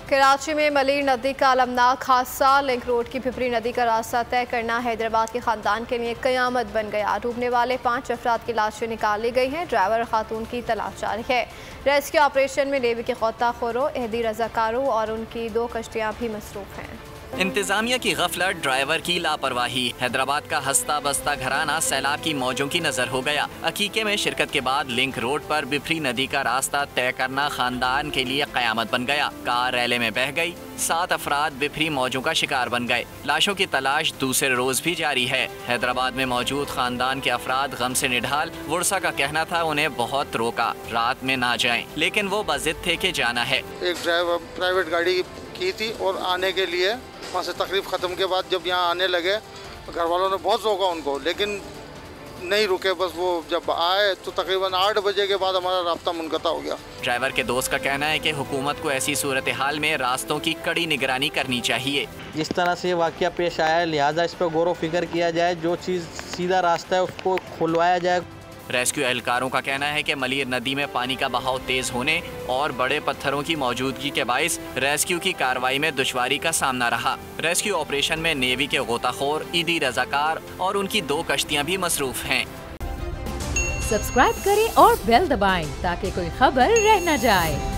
कराची में मलीर नदी का अलमनाक हादसा। लिंक रोड की पिपरी नदी का रास्ता तय करना हैदराबाद के खानदान के लिए कयामत बन गया। डूबने वाले 5 अफराद की लाशें निकाल ली गई हैं। ड्राइवर और खातून की तलाश जारी है। रेस्क्यू ऑपरेशन में नेवी के गोताखोरों, अहदी रजाकारों और उनकी 2 कश्तियाँ भी मसरूफ हैं। इंतजामिया की गफलत, ड्राइवर की लापरवाही। हैदराबाद का हंसता बसता घराना सैलाब की मौजों की नजर हो गया। अकीके में शिरकत के बाद लिंक रोड पर बिफरी नदी का रास्ता तय करना खानदान के लिए कयामत बन गया। कार रैले में बह गई, 7 अफराद बिफरी मौजों का शिकार बन गए। लाशों की तलाश दूसरे रोज भी जारी है। हैदराबाद में मौजूद खानदान के अफराद गम से निढाल। वुरसा का कहना था उन्हें बहुत रोका, रात में ना जाएं, लेकिन वो बजिद थे कि जाना है। एक ड्राइवर प्राइवेट गाड़ी की थी और आने के लिए वहाँ से तकरीब ख़त्म के बाद जब यहाँ आने लगे घर वालों ने बहुत रोका उनको, लेकिन नहीं रुके। बस वो जब आए तो तकरीबन 8 बजे के बाद हमारा राब्ता मुनक़ता हो गया। ड्राइवर के दोस्त का कहना है कि हुकूमत को ऐसी सूरत हाल में रास्तों की कड़ी निगरानी करनी चाहिए। जिस तरह से ये वाक़या पेश आया है, लिहाजा इस पर गौर व फिक्र किया जाए। जो चीज़ सीधा रास्ता है उसको खुलवाया जाए। रेस्क्यू एहलकारों का कहना है कि मलीर नदी में पानी का बहाव तेज होने और बड़े पत्थरों की मौजूदगी के बाइस रेस्क्यू की कार्रवाई में दुश्वारी का सामना रहा। रेस्क्यू ऑपरेशन में नेवी के गोताखोर, ईदी रजाकार और उनकी 2 कश्तियां भी मसरूफ हैं। सब्सक्राइब करें और बेल दबाएं ताकि कोई खबर रह न जाए।